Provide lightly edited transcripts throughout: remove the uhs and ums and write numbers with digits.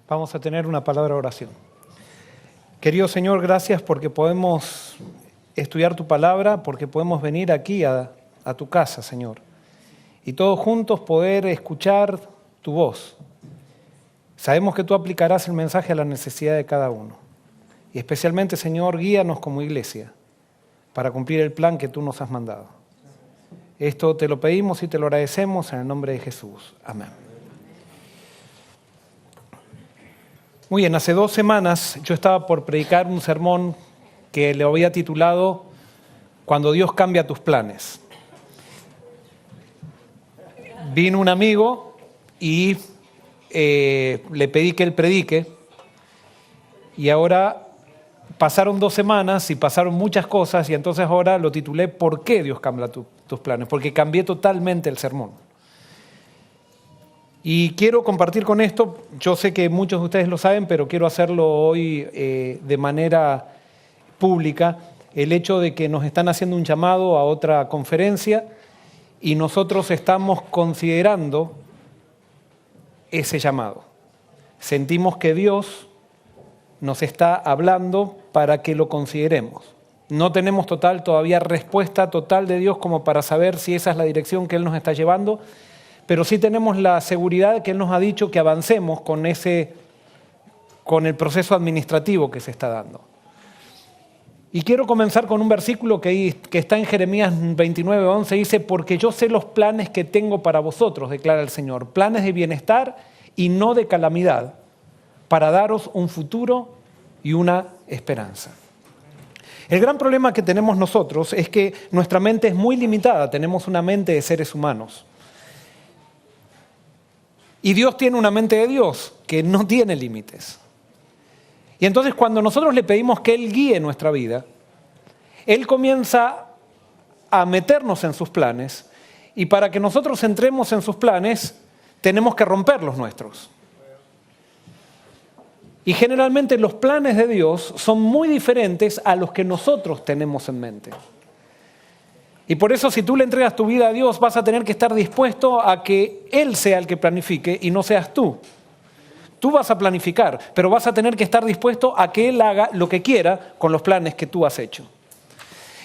Vamos a tener una palabra de oración. Querido Señor, gracias porque podemos estudiar tu palabra, porque podemos venir aquí a tu casa, Señor, y todos juntos poder escuchar tu voz. Sabemos que tú aplicarás el mensaje a la necesidad de cada uno. Y especialmente, Señor, guíanos como iglesia para cumplir el plan que tú nos has mandado. Esto te lo pedimos y te lo agradecemos en el nombre de Jesús. Amén. Muy bien, hace 2 semanas yo estaba por predicar un sermón que le había titulado Cuando Dios cambia tus planes. Vino un amigo y le pedí que él predique, y ahora pasaron 2 semanas y pasaron muchas cosas, y entonces ahora lo titulé ¿Por qué Dios cambia tus planes? Porque cambié totalmente el sermón. Y quiero compartir con esto, yo sé que muchos de ustedes lo saben, pero quiero hacerlo hoy de manera pública, el hecho de que nos están haciendo un llamado a otra conferencia y nosotros estamos considerando ese llamado. Sentimos que Dios nos está hablando para que lo consideremos. No tenemos todavía respuesta total de Dios como para saber si esa es la dirección que Él nos está llevando, pero sí tenemos la seguridad de que Él nos ha dicho que avancemos con el proceso administrativo que se está dando. Y quiero comenzar con un versículo que está en Jeremías 29:11, dice: porque yo sé los planes que tengo para vosotros, declara el Señor, planes de bienestar y no de calamidad, para daros un futuro y una esperanza. El gran problema que tenemos nosotros es que nuestra mente es muy limitada, tenemos una mente de seres humanos. Y Dios tiene una mente de Dios que no tiene límites. Y entonces cuando nosotros le pedimos que Él guíe nuestra vida, Él comienza a meternos en sus planes, y para que nosotros entremos en sus planes tenemos que romper los nuestros. Y generalmente los planes de Dios son muy diferentes a los que nosotros tenemos en mente. Y por eso, si tú le entregas tu vida a Dios, vas a tener que estar dispuesto a que Él sea el que planifique y no seas tú. Tú vas a planificar, pero vas a tener que estar dispuesto a que Él haga lo que quiera con los planes que tú has hecho.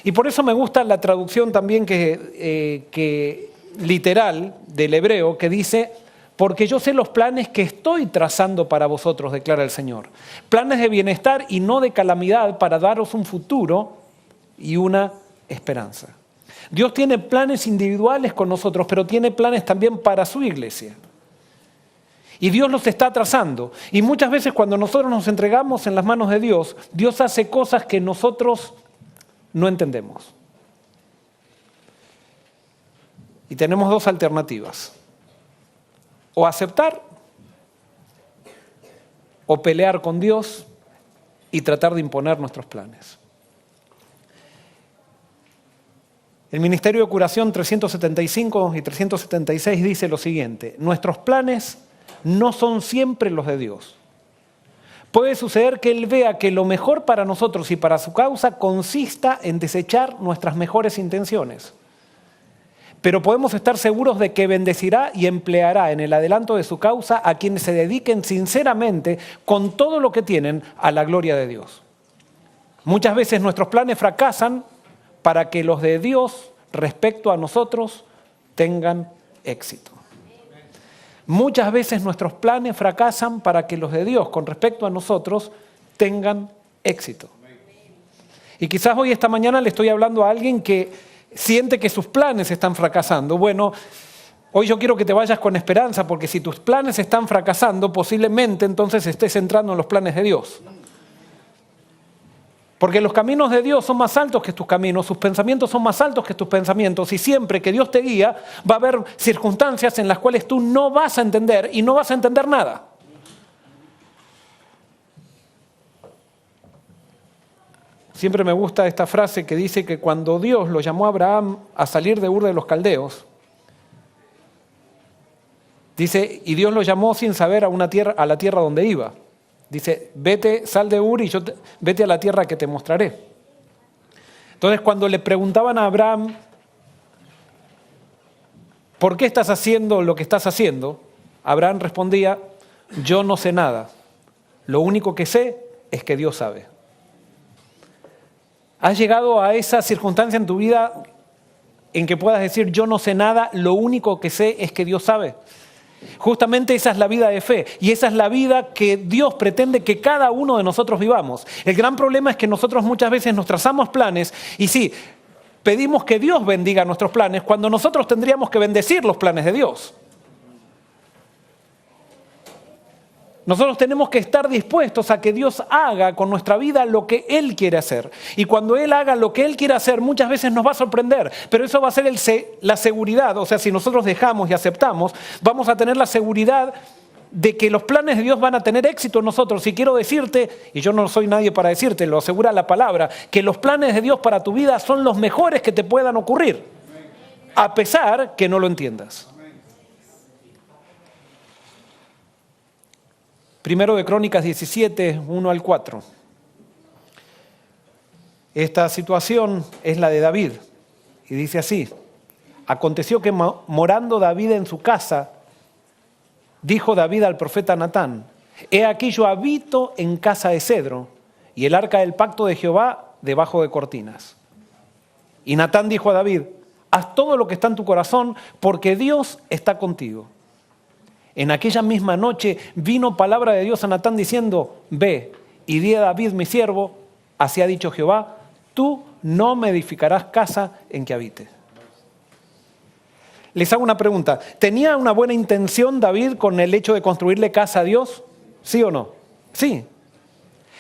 Y por eso me gusta la traducción también que literal del hebreo, que dice: porque yo sé los planes que estoy trazando para vosotros, declara el Señor. Planes de bienestar y no de calamidad, para daros un futuro y una esperanza. Dios tiene planes individuales con nosotros, pero tiene planes también para su iglesia. Y Dios los está trazando. Y muchas veces cuando nosotros nos entregamos en las manos de Dios, Dios hace cosas que nosotros no entendemos. Y tenemos 2 alternativas: o aceptar o pelear con Dios y tratar de imponer nuestros planes. El Ministerio de Curación 375 y 376 dice lo siguiente: nuestros planes no son siempre los de Dios. Puede suceder que Él vea que lo mejor para nosotros y para su causa consista en desechar nuestras mejores intenciones. Pero podemos estar seguros de que bendecirá y empleará en el adelanto de su causa a quienes se dediquen sinceramente, con todo lo que tienen, a la gloria de Dios. Muchas veces nuestros planes fracasan para que los de Dios respecto a nosotros tengan éxito. Muchas veces nuestros planes fracasan para que los de Dios con respecto a nosotros tengan éxito. Y quizás hoy, esta mañana, le estoy hablando a alguien que siente que sus planes están fracasando. Bueno, hoy yo quiero que te vayas con esperanza, porque si tus planes están fracasando, posiblemente entonces estés entrando en los planes de Dios. Porque los caminos de Dios son más altos que tus caminos, sus pensamientos son más altos que tus pensamientos, y siempre que Dios te guía va a haber circunstancias en las cuales tú no vas a entender y no vas a entender nada. Siempre me gusta esta frase que dice que cuando Dios lo llamó a Abraham a salir de Ur de los Caldeos, dice, y Dios lo llamó sin saber a la tierra donde iba. Dice, vete, sal de Ur y vete a la tierra que te mostraré. Entonces, cuando le preguntaban a Abraham, ¿por qué estás haciendo lo que estás haciendo? Abraham respondía, yo no sé nada, lo único que sé es que Dios sabe. ¿Has llegado a esa circunstancia en tu vida en que puedas decir, yo no sé nada, lo único que sé es que Dios sabe? Justamente esa es la vida de fe y esa es la vida que Dios pretende que cada uno de nosotros vivamos. El gran problema es que nosotros muchas veces nos trazamos planes y sí, pedimos que Dios bendiga nuestros planes cuando nosotros tendríamos que bendecir los planes de Dios. Nosotros tenemos que estar dispuestos a que Dios haga con nuestra vida lo que Él quiere hacer. Y cuando Él haga lo que Él quiere hacer, muchas veces nos va a sorprender. Pero eso va a ser la seguridad. O sea, si nosotros dejamos y aceptamos, vamos a tener la seguridad de que los planes de Dios van a tener éxito en nosotros. Y quiero decirte, y yo no soy nadie para decirte, lo asegura la palabra, que los planes de Dios para tu vida son los mejores que te puedan ocurrir, a pesar que no lo entiendas. Primero de Crónicas 17, 1 al 4. Esta situación es la de David. Y dice así: aconteció que morando David en su casa, dijo David al profeta Natán: he aquí yo habito en casa de cedro, y el arca del pacto de Jehová debajo de cortinas. Y Natán dijo a David: haz todo lo que está en tu corazón, porque Dios está contigo. En aquella misma noche vino palabra de Dios a Natán diciendo: ve y di a David mi siervo, así ha dicho Jehová, tú no me edificarás casa en que habite. Les hago una pregunta. ¿Tenía una buena intención David con el hecho de construirle casa a Dios? ¿Sí o no? Sí.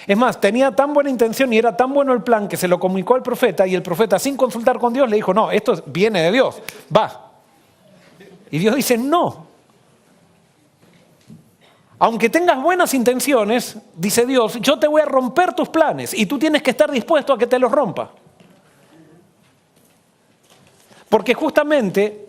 Es más, tenía tan buena intención y era tan bueno el plan que se lo comunicó al profeta y el profeta, sin consultar con Dios, le dijo: no, esto viene de Dios, va. Y Dios dice: no. Aunque tengas buenas intenciones, dice Dios, yo te voy a romper tus planes y tú tienes que estar dispuesto a que te los rompa. Porque justamente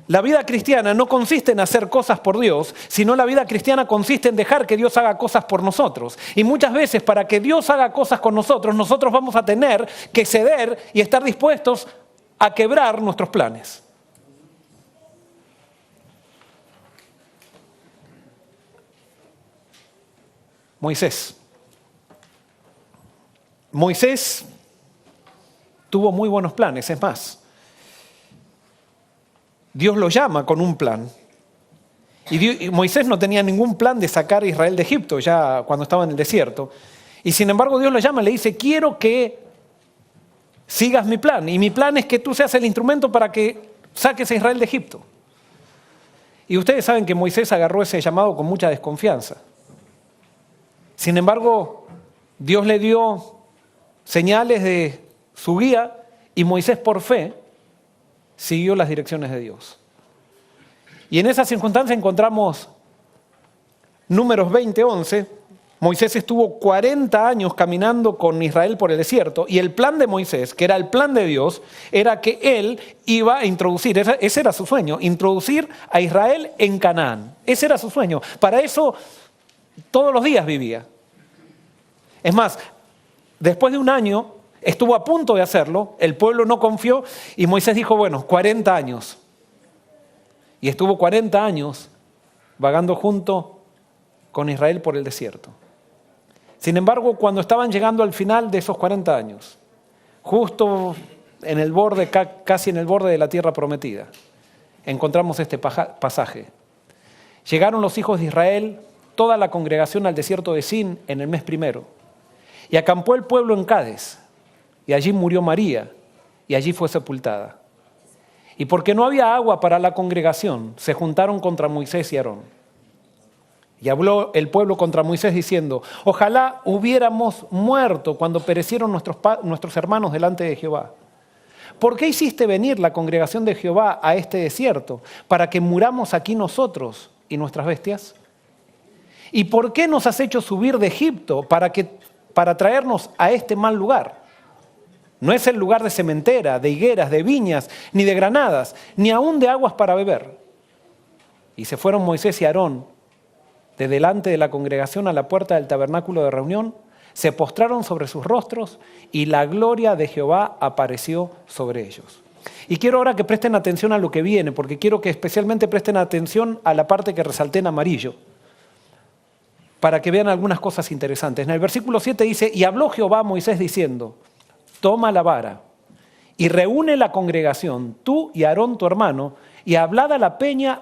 la vida cristiana no consiste en hacer cosas por Dios, sino la vida cristiana consiste en dejar que Dios haga cosas por nosotros. Y muchas veces para que Dios haga cosas con nosotros, nosotros vamos a tener que ceder y estar dispuestos a quebrar nuestros planes. Moisés tuvo muy buenos planes, es más, Dios lo llama con un plan. Y Moisés no tenía ningún plan de sacar a Israel de Egipto ya cuando estaba en el desierto. Y sin embargo Dios lo llama y le dice: quiero que sigas mi plan. Y mi plan es que tú seas el instrumento para que saques a Israel de Egipto. Y ustedes saben que Moisés agarró ese llamado con mucha desconfianza. Sin embargo, Dios le dio señales de su guía y Moisés por fe siguió las direcciones de Dios. Y en esa circunstancia encontramos Números 20:11. Moisés estuvo 40 años caminando con Israel por el desierto y el plan de Moisés, que era el plan de Dios, era que él iba a introducir, ese era su sueño, introducir a Israel en Canaán. Ese era su sueño. Para eso todos los días vivía. Es más, después de un año estuvo a punto de hacerlo, el pueblo no confió y Moisés dijo: bueno, 40 años. Y estuvo 40 años vagando junto con Israel por el desierto. Sin embargo, cuando estaban llegando al final de esos 40 años, justo en el borde, casi en el borde de la tierra prometida, encontramos este pasaje. Llegaron los hijos de Israel, toda la congregación al desierto de Sin en el mes primero. Y acampó el pueblo en Cades, y allí murió María, y allí fue sepultada. Y porque no había agua para la congregación, se juntaron contra Moisés y Aarón. Y habló el pueblo contra Moisés diciendo: ojalá hubiéramos muerto cuando perecieron nuestros hermanos delante de Jehová. ¿Por qué hiciste venir la congregación de Jehová a este desierto para que muramos aquí nosotros y nuestras bestias? ¿Y por qué nos has hecho subir de Egipto para traernos a este mal lugar? No es el lugar de sementera, de higueras, de viñas, ni de granadas, ni aún de aguas para beber. Y se fueron Moisés y Aarón de delante de la congregación a la puerta del tabernáculo de reunión, se postraron sobre sus rostros y la gloria de Jehová apareció sobre ellos. Y quiero ahora que presten atención a lo que viene, porque quiero que especialmente presten atención a la parte que resalté en amarillo. para que vean algunas cosas interesantes. En el versículo 7 dice, y habló Jehová a Moisés diciendo, toma la vara y reúne la congregación, tú y Aarón tu hermano, y hablad a la peña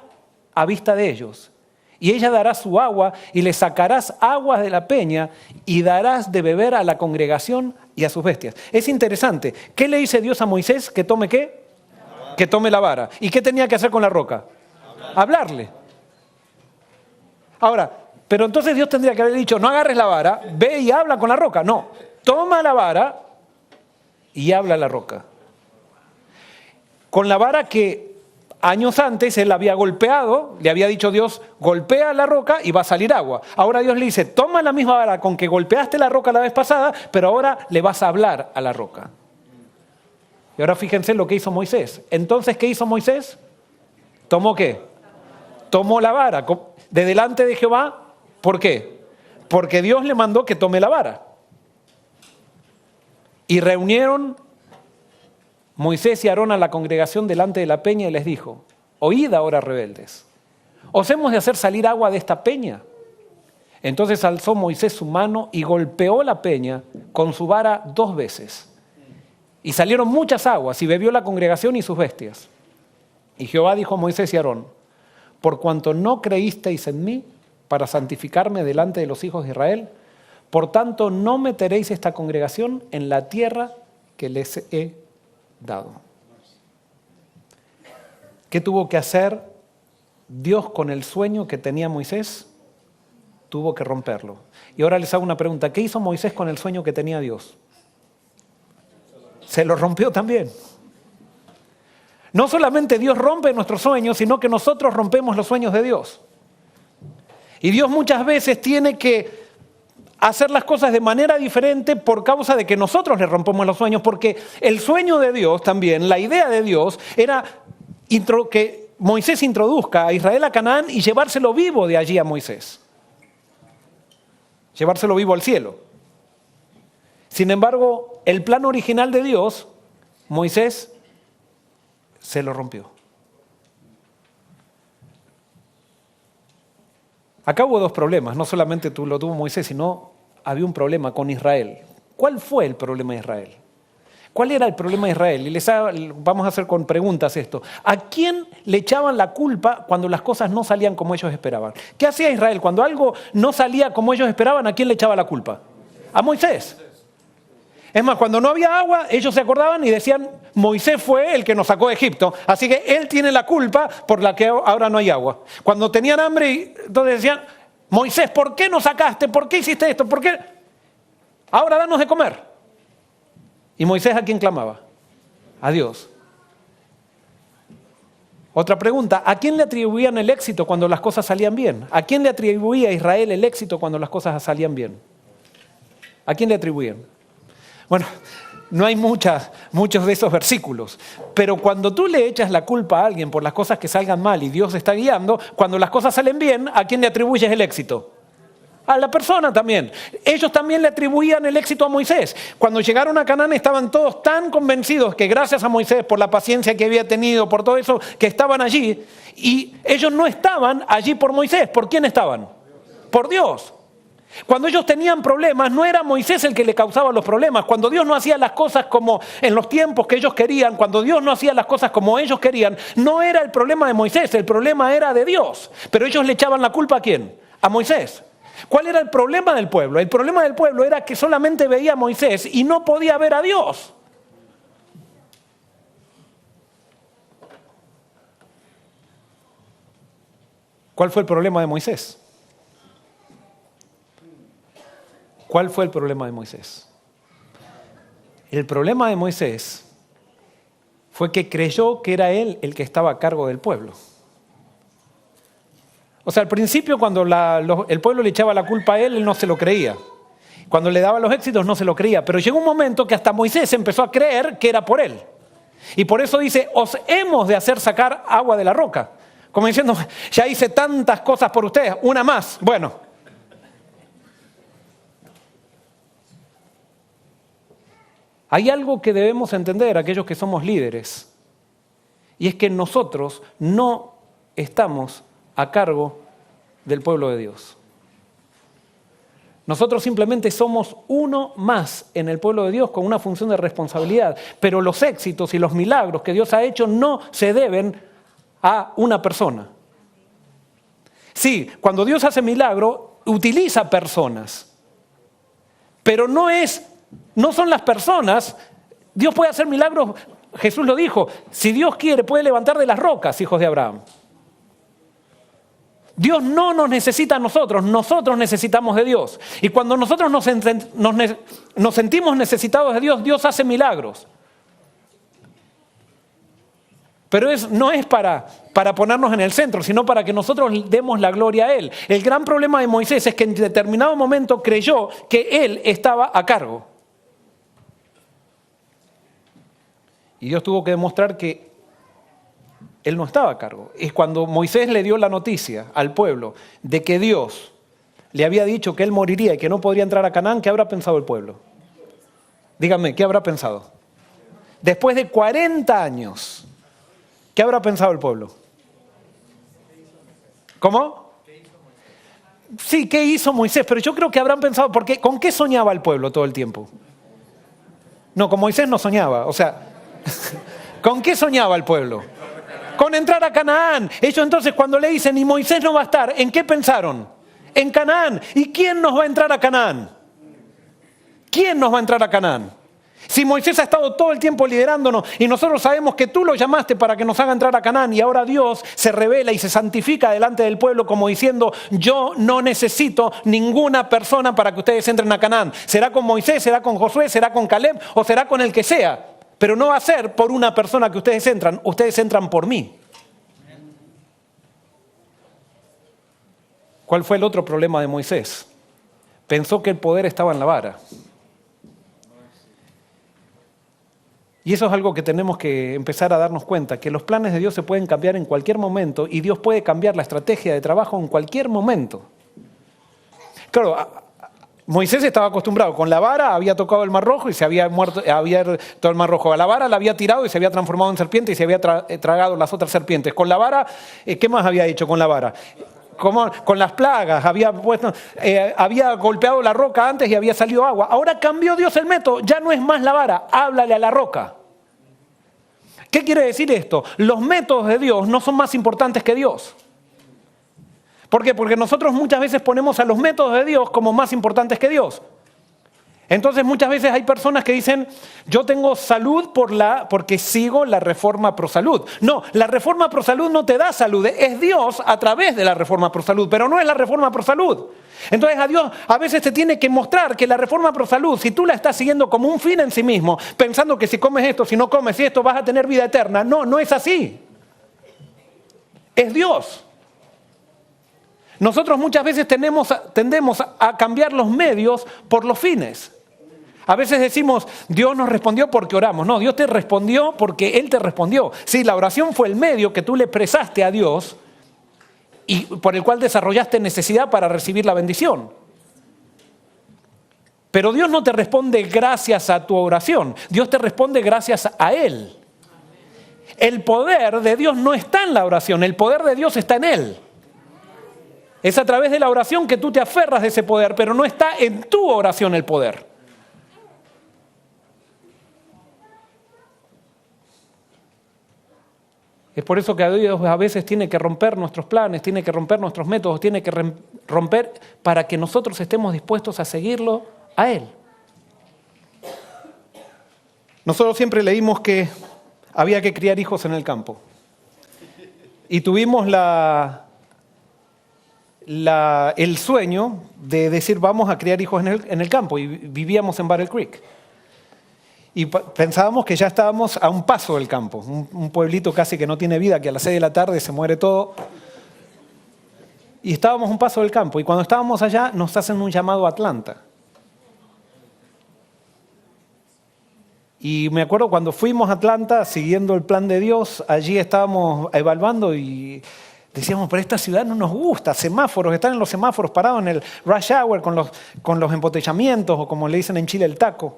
a vista de ellos. Y ella dará su agua y le sacarás aguas de la peña y darás de beber a la congregación y a sus bestias. Es interesante. ¿Qué le dice Dios a Moisés? ¿Que tome qué? Que tome la vara. ¿Y qué tenía que hacer con la roca? Hablarle. Ahora, pero entonces Dios tendría que haber dicho, no agarres la vara, ve y habla con la roca. No, toma la vara y habla a la roca. Con la vara que años antes él había golpeado, le había dicho Dios, golpea la roca y va a salir agua. Ahora Dios le dice, toma la misma vara con que golpeaste la roca la vez pasada, pero ahora le vas a hablar a la roca. Y ahora fíjense lo que hizo Moisés. Entonces, ¿qué hizo Moisés? ¿Tomó qué? Tomó la vara de delante de Jehová. ¿Por qué? Porque Dios le mandó que tome la vara. Y reunieron Moisés y Aarón a la congregación delante de la peña y les dijo, oíd ahora rebeldes, ¿os hemos de hacer salir agua de esta peña? Entonces alzó Moisés su mano y golpeó la peña con su vara 2 veces. Y salieron muchas aguas y bebió la congregación y sus bestias. Y Jehová dijo a Moisés y Aarón, por cuanto no creísteis en mí para santificarme delante de los hijos de Israel, por tanto no meteréis esta congregación en la tierra que les he dado. ¿Qué tuvo que hacer Dios con el sueño que tenía Moisés? Tuvo que romperlo. Y ahora les hago una pregunta. ¿Qué hizo Moisés con el sueño que tenía Dios? Se lo rompió también. No solamente Dios rompe nuestros sueños, sino que nosotros rompemos los sueños de Dios. Y Dios muchas veces tiene que hacer las cosas de manera diferente por causa de que nosotros le rompemos los sueños, porque el sueño de Dios también, la idea de Dios era que Moisés introduzca a Israel a Canaán y llevárselo vivo de allí a Moisés. Llevárselo vivo al cielo. Sin embargo, el plan original de Dios, Moisés se lo rompió. Acá hubo 2 problemas, no solamente lo tuvo Moisés, sino había un problema con Israel. ¿Cuál fue el problema de Israel? ¿Cuál era el problema de Israel? Y vamos a hacer con preguntas esto. ¿A quién le echaban la culpa cuando las cosas no salían como ellos esperaban? ¿Qué hacía Israel? Cuando algo no salía como ellos esperaban, ¿a quién le echaba la culpa? A Moisés. Es más, cuando no había agua, ellos se acordaban y decían, Moisés fue el que nos sacó de Egipto, así que él tiene la culpa por la que ahora no hay agua. Cuando tenían hambre, entonces decían, Moisés, ¿por qué nos sacaste? ¿Por qué hiciste esto? ¿Por qué? Ahora danos de comer. ¿Y Moisés a quién clamaba? A Dios. Otra pregunta, ¿a quién le atribuían el éxito cuando las cosas salían bien? ¿A quién le atribuía a Israel el éxito cuando las cosas salían bien? ¿A quién le atribuían? Bueno, no hay muchos de esos versículos, pero cuando tú le echas la culpa a alguien por las cosas que salgan mal y Dios está guiando, cuando las cosas salen bien, ¿a quién le atribuyes el éxito? A la persona también. Ellos también le atribuían el éxito a Moisés. Cuando llegaron a Canaán estaban todos tan convencidos que gracias a Moisés, por la paciencia que había tenido, por todo eso, que estaban allí, y ellos no estaban allí por Moisés. ¿Por quién estaban? Por Dios. Cuando ellos tenían problemas, no era Moisés el que le causaba los problemas. Cuando Dios no hacía las cosas como en los tiempos que ellos querían, cuando Dios no hacía las cosas como ellos querían, no era el problema de Moisés, el problema era de Dios. Pero ellos le echaban la culpa ¿a quién? A Moisés. ¿Cuál era el problema del pueblo? El problema del pueblo era que solamente veía a Moisés y no podía ver a Dios. ¿Cuál fue el problema de Moisés? ¿Cuál fue el problema de Moisés? El problema de Moisés fue que creyó que era él el que estaba a cargo del pueblo. O sea, al principio cuando el pueblo le echaba la culpa a él no se lo creía. Cuando le daba los éxitos no se lo creía. Pero llegó un momento que hasta Moisés empezó a creer que era por él. Y por eso dice, os hemos de hacer sacar agua de la roca. Como diciendo, ya hice tantas cosas por ustedes, una más. Bueno. Hay algo que debemos entender, aquellos que somos líderes, y es que nosotros no estamos a cargo del pueblo de Dios. Nosotros simplemente somos uno más en el pueblo de Dios con una función de responsabilidad. Pero los éxitos y los milagros que Dios ha hecho no se deben a una persona. Sí, cuando Dios hace milagro, utiliza personas. Pero no son las personas. Dios puede hacer milagros, Jesús lo dijo, si Dios quiere puede levantar de las rocas, hijos de Abraham. Dios no nos necesita a nosotros necesitamos de Dios. Y cuando nosotros nos sentimos necesitados de Dios, Dios hace milagros. Pero no es para ponernos en el centro, sino para que nosotros demos la gloria a Él. El gran problema de Moisés es que en determinado momento creyó que Él estaba a cargo. Y Dios tuvo que demostrar que Él no estaba a cargo. Es cuando Moisés le dio la noticia al pueblo de que Dios le había dicho que él moriría y que no podría entrar a Canaán, ¿qué habrá pensado el pueblo? Díganme, ¿qué habrá pensado? Después de 40 años, ¿qué habrá pensado el pueblo? ¿Cómo? Sí, ¿qué hizo Moisés? Pero yo creo que habrán pensado, porque ¿con qué soñaba el pueblo todo el tiempo? No, con Moisés no soñaba, o sea, ¿con qué soñaba el pueblo? Con entrar a Canaán. Ellos entonces cuando le dicen, y Moisés no va a estar, ¿en qué pensaron? En Canaán. ¿Y quién nos va a entrar a Canaán? ¿Quién nos va a entrar a Canaán? Si Moisés ha estado todo el tiempo liderándonos y nosotros sabemos que tú lo llamaste para que nos haga entrar a Canaán y ahora Dios se revela y se santifica delante del pueblo como diciendo, yo no necesito ninguna persona para que ustedes entren a Canaán. Será con Moisés, será con Josué, será con Caleb o será con el que sea. Pero no va a ser por una persona que ustedes entran por mí. ¿Cuál fue el otro problema de Moisés? Pensó que el poder estaba en la vara. Y eso es algo que tenemos que empezar a darnos cuenta, que los planes de Dios se pueden cambiar en cualquier momento y Dios puede cambiar la estrategia de trabajo en cualquier momento. Claro, Moisés estaba acostumbrado, con la vara había tocado el Mar Rojo y se había todo el Mar Rojo. A la vara la había tirado y se había transformado en serpiente y se había tragado las otras serpientes. Con la vara, ¿qué más había hecho con la vara? Con las plagas, había golpeado la roca antes y había salido agua. Ahora cambió Dios el método, ya no es más la vara, háblale a la roca. ¿Qué quiere decir esto? Los métodos de Dios no son más importantes que Dios. ¿Por qué? Porque nosotros muchas veces ponemos a los métodos de Dios como más importantes que Dios. Entonces muchas veces hay personas que dicen, yo tengo salud porque sigo la reforma pro salud. No, la reforma pro salud no te da salud, es Dios a través de la reforma pro salud, pero no es la reforma pro salud. Entonces a Dios a veces te tiene que mostrar que la reforma pro salud, si tú la estás siguiendo como un fin en sí mismo, pensando que si comes esto, si no comes esto, vas a tener vida eterna. No, no es así. Es Dios. Nosotros muchas veces tendemos a cambiar los medios por los fines. A veces decimos, Dios nos respondió porque oramos. No, Dios te respondió porque Él te respondió. Sí, la oración fue el medio que tú le prestaste a Dios y por el cual desarrollaste necesidad para recibir la bendición. Pero Dios no te responde gracias a tu oración. Dios te responde gracias a Él. El poder de Dios no está en la oración, el poder de Dios está en Él. Es a través de la oración que tú te aferras de ese poder, pero no está en tu oración el poder. Es por eso que Dios a veces tiene que romper nuestros planes, tiene que romper nuestros métodos, tiene que romper para que nosotros estemos dispuestos a seguirlo a Él. Nosotros siempre leímos que había que criar hijos en el campo. Y tuvimos el sueño de decir vamos a criar hijos en el campo y vivíamos en Battle Creek. Y pensábamos que ya estábamos a un paso del campo, un pueblito casi que no tiene vida, que a las 6 de la tarde se muere todo. Y estábamos a un paso del campo y cuando estábamos allá nos hacen un llamado a Atlanta. Y me acuerdo cuando fuimos a Atlanta siguiendo el plan de Dios, allí estábamos evaluando y decíamos, pero esta ciudad no nos gusta, semáforos, están en los semáforos parados en el rush hour con los embotellamientos o como le dicen en Chile el taco.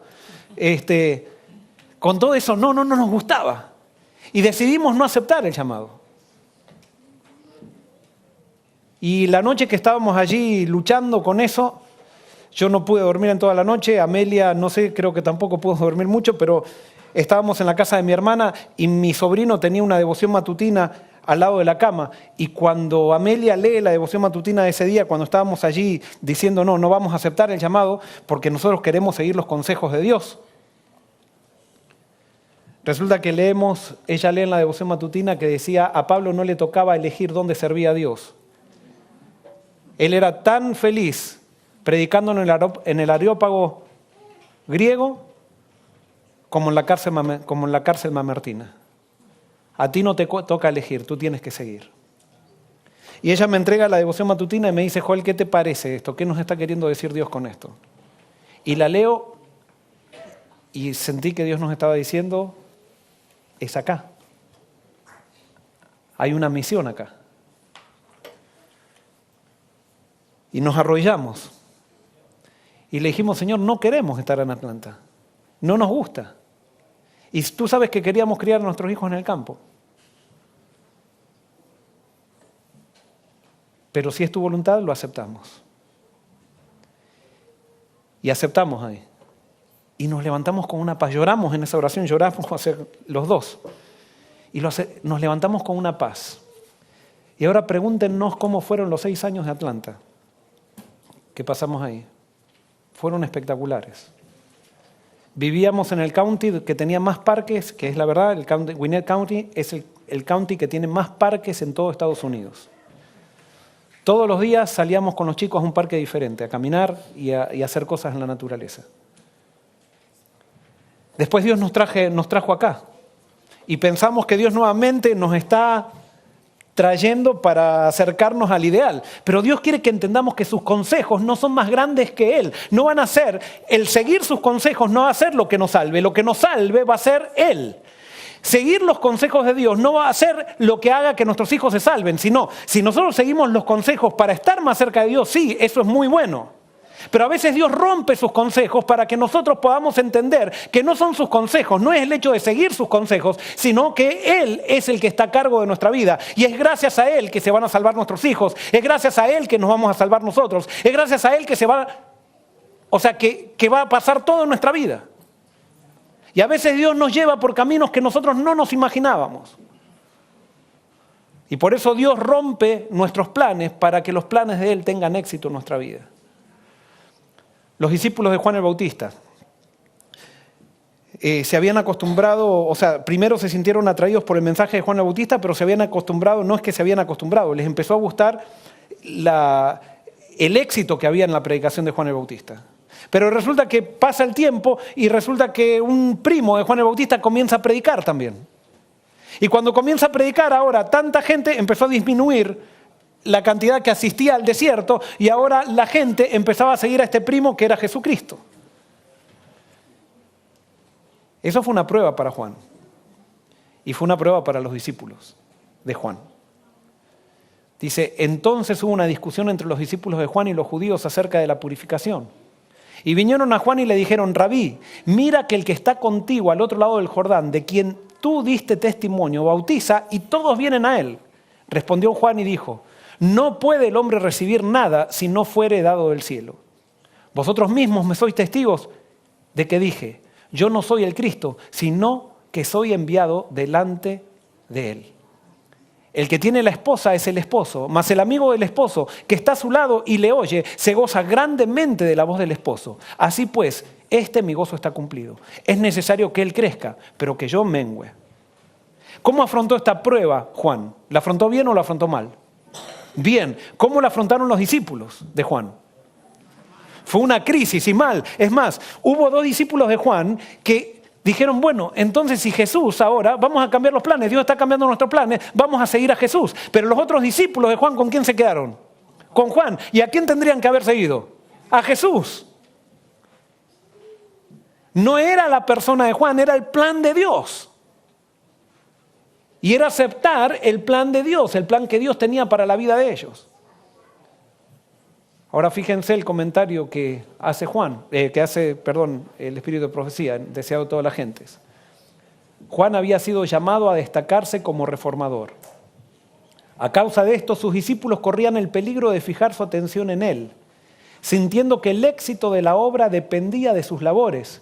Con todo eso no nos gustaba. Y decidimos no aceptar el llamado. Y la noche que estábamos allí luchando con eso, Yo no pude dormir en toda la noche, Amelia, no sé, creo que tampoco pudo dormir mucho, pero estábamos en la casa de mi hermana y mi sobrino tenía una devoción matutina al lado de la cama. Y cuando Amelia lee la devoción matutina de ese día, cuando estábamos allí diciendo no vamos a aceptar el llamado porque nosotros queremos seguir los consejos de Dios. Resulta que ella lee en la devoción matutina que decía a Pablo no le tocaba elegir dónde servía a Dios. Él era tan feliz predicando en el Areópago griego como en la cárcel mamertina. A ti no te toca elegir, tú tienes que seguir. Y ella me entrega la devoción matutina y me dice, Joel, ¿qué te parece esto? ¿Qué nos está queriendo decir Dios con esto? Y la leo y sentí que Dios nos estaba diciendo, es acá. Hay una misión acá. Y nos arrollamos. Y le dijimos, Señor, no queremos estar en Atlanta. No nos gusta. Y tú sabes que queríamos criar a nuestros hijos en el campo. Pero si es tu voluntad, lo aceptamos. Y aceptamos ahí. Y nos levantamos con una paz. Lloramos en esa oración, lloramos los dos. Y nos levantamos con una paz. Y ahora pregúntenos cómo fueron los 6 años de Atlanta que pasamos ahí. Fueron espectaculares. Vivíamos en el county que tenía más parques, que es la verdad, Gwinnett County es el county que tiene más parques en todo Estados Unidos. Todos los días salíamos con los chicos a un parque diferente, a caminar y a hacer cosas en la naturaleza. Después Dios nos trajo acá y pensamos que Dios nuevamente nos está trayendo para acercarnos al ideal. Pero Dios quiere que entendamos que sus consejos no son más grandes que Él. No van a ser, el seguir sus consejos no va a ser lo que nos salve. Lo que nos salve va a ser Él. Seguir los consejos de Dios no va a ser lo que haga que nuestros hijos se salven, sino si nosotros seguimos los consejos para estar más cerca de Dios, sí, eso es muy bueno. Pero a veces Dios rompe sus consejos para que nosotros podamos entender que no son sus consejos, no es el hecho de seguir sus consejos, sino que Él es el que está a cargo de nuestra vida. Y es gracias a Él que se van a salvar nuestros hijos, es gracias a Él que nos vamos a salvar nosotros, es gracias a Él que que va a pasar todo en nuestra vida. Y a veces Dios nos lleva por caminos que nosotros no nos imaginábamos. Y por eso Dios rompe nuestros planes para que los planes de Él tengan éxito en nuestra vida. Los discípulos de Juan el Bautista se habían acostumbrado, primero se sintieron atraídos por el mensaje de Juan el Bautista, pero se habían acostumbrado, no es que se habían acostumbrado, les empezó a gustar el éxito que había en la predicación de Juan el Bautista. Pero resulta que pasa el tiempo y resulta que un primo de Juan el Bautista comienza a predicar también. Y cuando comienza a predicar ahora, tanta gente empezó a disminuir la cantidad que asistía al desierto y ahora la gente empezaba a seguir a este primo que era Jesucristo. Eso fue una prueba para Juan y fue una prueba para los discípulos de Juan. Dice, entonces hubo una discusión entre los discípulos de Juan y los judíos acerca de la purificación. Y vinieron a Juan y le dijeron, Rabí, mira que el que está contigo al otro lado del Jordán, de quien tú diste testimonio, bautiza y todos vienen a él. Respondió Juan y dijo, no puede el hombre recibir nada si no fuere dado del cielo. Vosotros mismos me sois testigos de que dije, yo no soy el Cristo, sino que soy enviado delante de él. El que tiene la esposa es el esposo, mas el amigo del esposo que está a su lado y le oye, se goza grandemente de la voz del esposo. Así pues, mi gozo está cumplido. Es necesario que él crezca, pero que yo mengüe. ¿Cómo afrontó esta prueba Juan? ¿La afrontó bien o la afrontó mal? Bien. ¿Cómo la afrontaron los discípulos de Juan? Fue una crisis y mal. Es más, hubo 2 discípulos de Juan que dijeron, bueno, entonces si Jesús ahora, vamos a cambiar los planes, Dios está cambiando nuestros planes, vamos a seguir a Jesús. Pero los otros discípulos de Juan, ¿con quién se quedaron? Con Juan. ¿Y a quién tendrían que haber seguido? A Jesús. No era la persona de Juan, era el plan de Dios. Y era aceptar el plan de Dios, el plan que Dios tenía para la vida de ellos. Ahora fíjense el comentario que hace el Espíritu de Profecía, deseado de todas las gentes. Juan había sido llamado a destacarse como reformador. A causa de esto, sus discípulos corrían el peligro de fijar su atención en él. sintiendo que el éxito de la obra dependía de sus labores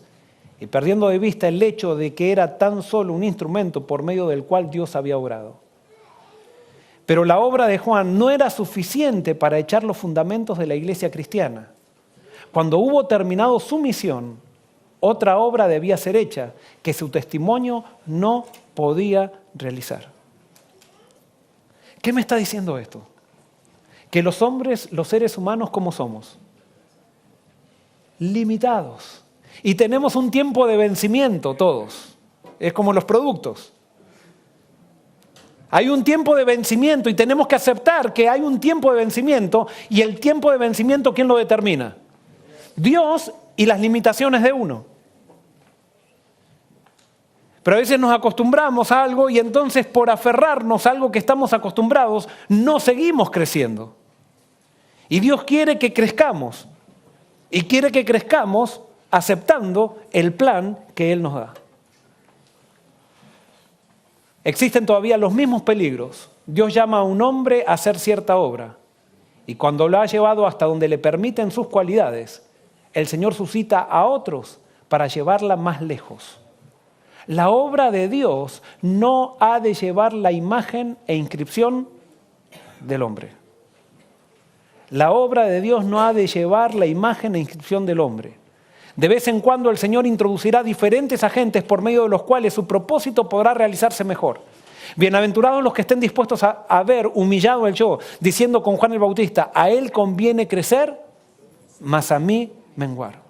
y perdiendo de vista el hecho de que era tan solo un instrumento por medio del cual Dios había obrado. Pero la obra de Juan no era suficiente para echar los fundamentos de la iglesia cristiana. Cuando hubo terminado su misión, otra obra debía ser hecha, que su testimonio no podía realizar. ¿Qué me está diciendo esto? Que los hombres, los seres humanos, ¿cómo somos? Limitados. Y tenemos un tiempo de vencimiento todos. Es como los productos. Hay un tiempo de vencimiento y tenemos que aceptar que hay un tiempo de vencimiento, y el tiempo de vencimiento, ¿quién lo determina? Dios y las limitaciones de uno. Pero a veces nos acostumbramos a algo y entonces por aferrarnos a algo que estamos acostumbrados, no seguimos creciendo. Y Dios quiere que crezcamos. Y quiere que crezcamos aceptando el plan que Él nos da. Existen todavía los mismos peligros. Dios llama a un hombre a hacer cierta obra. Y cuando lo ha llevado hasta donde le permiten sus cualidades, el Señor suscita a otros para llevarla más lejos. La obra de Dios no ha de llevar la imagen e inscripción del hombre. La obra de Dios no ha de llevar la imagen e inscripción del hombre. De vez en cuando el Señor introducirá diferentes agentes por medio de los cuales su propósito podrá realizarse mejor. Bienaventurados los que estén dispuestos a ver humillado el yo, diciendo con Juan el Bautista: a él conviene crecer, mas a mí menguar.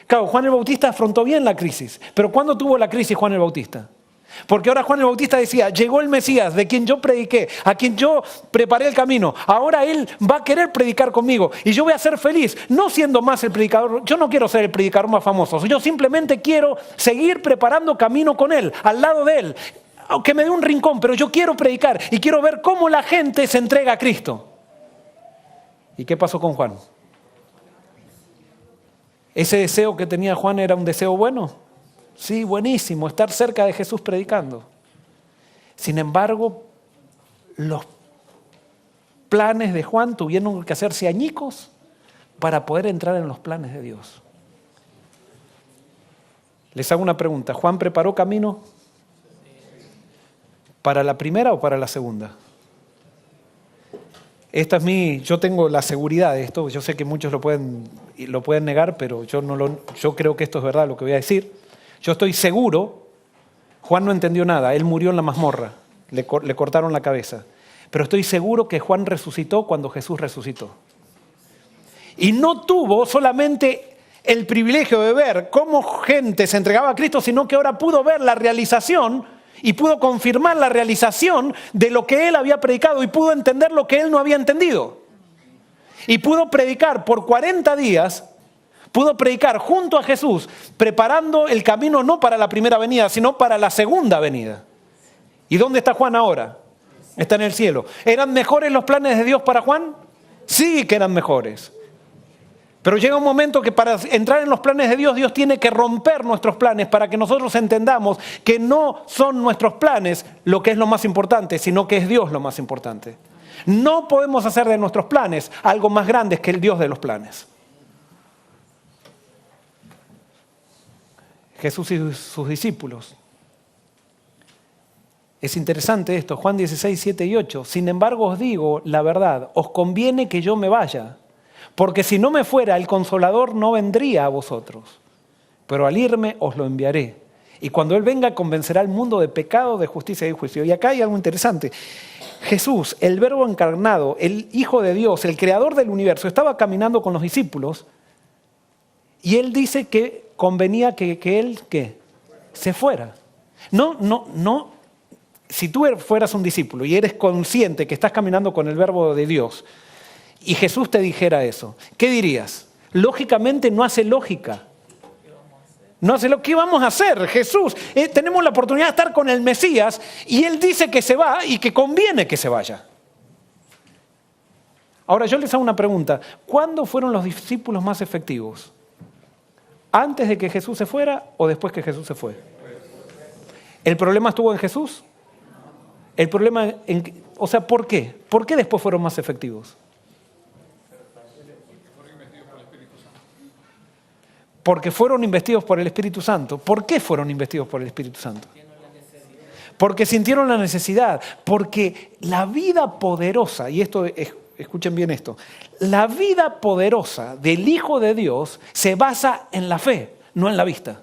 Claro, Juan el Bautista afrontó bien la crisis, pero ¿cuándo tuvo la crisis Juan el Bautista? Porque ahora Juan el Bautista decía: llegó el Mesías, de quien yo prediqué, a quien yo preparé el camino. Ahora Él va a querer predicar conmigo y yo voy a ser feliz, no siendo más el predicador. Yo no quiero ser el predicador más famoso, yo simplemente quiero seguir preparando camino con Él, al lado de Él. Aunque me dé un rincón, pero yo quiero predicar y quiero ver cómo la gente se entrega a Cristo. ¿Y qué pasó con Juan? ¿Ese deseo que tenía Juan era un deseo bueno? Sí, buenísimo, estar cerca de Jesús predicando. Sin embargo, los planes de Juan tuvieron que hacerse añicos para poder entrar en los planes de Dios. Les hago una pregunta: ¿Juan preparó camino para la primera o para la segunda? Yo tengo la seguridad de esto. Yo sé que muchos lo pueden negar, pero yo creo que esto es verdad lo que voy a decir. Yo estoy seguro, Juan no entendió nada, él murió en la mazmorra, le cortaron la cabeza. Pero estoy seguro que Juan resucitó cuando Jesús resucitó. Y no tuvo solamente el privilegio de ver cómo gente se entregaba a Cristo, sino que ahora pudo ver la realización y pudo confirmar la realización de lo que él había predicado y pudo entender lo que él no había entendido. Y pudo predicar por 40 días. Pudo predicar junto a Jesús, preparando el camino no para la primera venida, sino para la segunda venida. ¿Y dónde está Juan ahora? Está en el cielo. ¿Eran mejores los planes de Dios para Juan? Sí que eran mejores. Pero llega un momento que para entrar en los planes de Dios, Dios tiene que romper nuestros planes para que nosotros entendamos que no son nuestros planes lo que es lo más importante, sino que es Dios lo más importante. No podemos hacer de nuestros planes algo más grande que el Dios de los planes. Jesús y sus discípulos. Es interesante esto, Juan 16, 7 y 8. Sin embargo os digo la verdad, os conviene que yo me vaya, porque si no me fuera, el Consolador no vendría a vosotros. Pero al irme os lo enviaré. Y cuando Él venga, convencerá al mundo de pecado, de justicia y de juicio. Y acá hay algo interesante. Jesús, el Verbo encarnado, el Hijo de Dios, el Creador del universo, estaba caminando con los discípulos y Él dice que convenía que Él se fuera. No. Si tú fueras un discípulo y eres consciente que estás caminando con el Verbo de Dios y Jesús te dijera eso, ¿qué dirías? Lógicamente no hace lógica. No hace lo que vamos a hacer, Jesús. Tenemos la oportunidad de estar con el Mesías y Él dice que se va y que conviene que se vaya. Ahora yo les hago una pregunta. ¿Cuándo fueron los discípulos más efectivos? ¿Antes de que Jesús se fuera o después que Jesús se fue? ¿El problema estuvo en Jesús? El problema, ¿por qué? ¿Por qué después fueron más efectivos? Porque fueron investidos por el Espíritu Santo. ¿Por qué fueron investidos por el Espíritu Santo? Porque sintieron la necesidad. Porque la vida poderosa, y esto escuchen bien esto, la vida poderosa del Hijo de Dios se basa en la fe, no en la vista.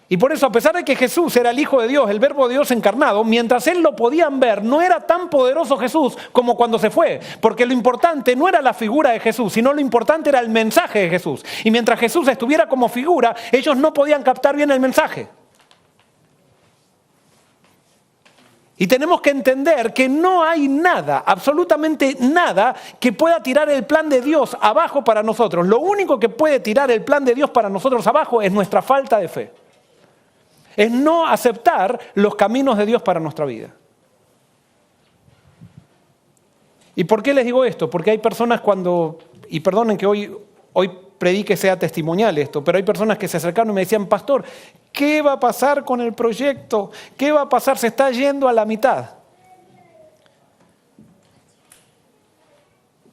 Y por eso, a pesar de que Jesús era el Hijo de Dios, el Verbo de Dios encarnado, mientras él lo podían ver, no era tan poderoso Jesús como cuando se fue. Porque lo importante no era la figura de Jesús, sino lo importante era el mensaje de Jesús. Y mientras Jesús estuviera como figura, ellos no podían captar bien el mensaje. Y tenemos que entender que no hay nada, absolutamente nada, que pueda tirar el plan de Dios abajo para nosotros. Lo único que puede tirar el plan de Dios para nosotros abajo es nuestra falta de fe. Es no aceptar los caminos de Dios para nuestra vida. ¿Y por qué les digo esto? Porque hay personas y perdonen que hoy predique sea testimonial esto, pero hay personas que se acercaron y me decían, pastor, ¿qué va a pasar con el proyecto? ¿Qué va a pasar? Se está yendo a la mitad.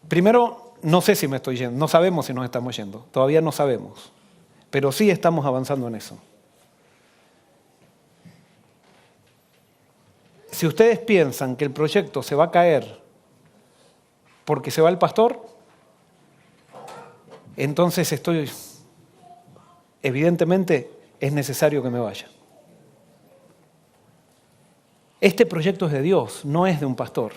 Primero, no sé si me estoy yendo, no sabemos si nos estamos yendo, todavía no sabemos, pero sí estamos avanzando en eso. Si ustedes piensan que el proyecto se va a caer porque se va el pastor, entonces evidentemente es necesario que me vaya. Este proyecto es de Dios, no es de un pastor.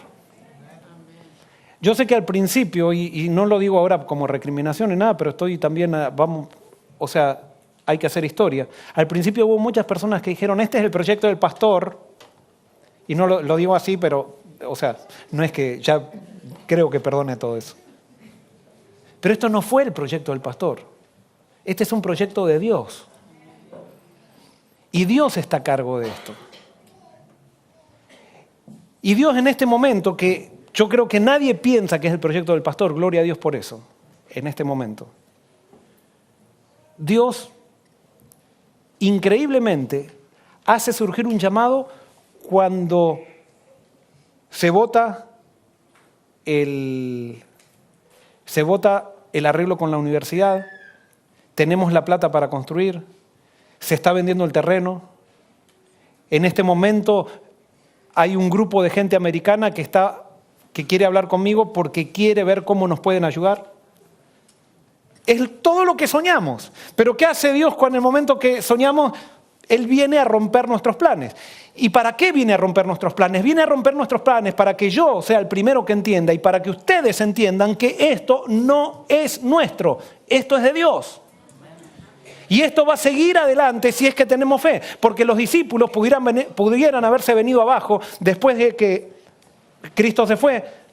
Yo sé que al principio, y no lo digo ahora como recriminación ni nada, pero estoy también, hay que hacer historia. Al principio hubo muchas personas que dijeron, este es el proyecto del pastor. Y no lo digo así, pero, no es que ya creo que perdone todo eso. Pero esto no fue el proyecto del pastor. Este es un proyecto de Dios. Y Dios está a cargo de esto. Y Dios en este momento, que yo creo que nadie piensa que es el proyecto del pastor, gloria a Dios por eso, en este momento. Dios, increíblemente, hace surgir un llamado cuando se vota el arreglo con la universidad, tenemos la plata para construir, se está vendiendo el terreno. En este momento hay un grupo de gente americana que quiere hablar conmigo porque quiere ver cómo nos pueden ayudar. Es todo lo que soñamos. Pero ¿qué hace Dios cuando en el momento que soñamos? Él viene a romper nuestros planes. ¿Y para qué viene a romper nuestros planes? Viene a romper nuestros planes para que yo sea el primero que entienda y para que ustedes entiendan que esto no es nuestro, esto es de Dios. Y esto va a seguir adelante si es que tenemos fe, porque los discípulos pudieran haberse venido abajo después de que Cristo se fue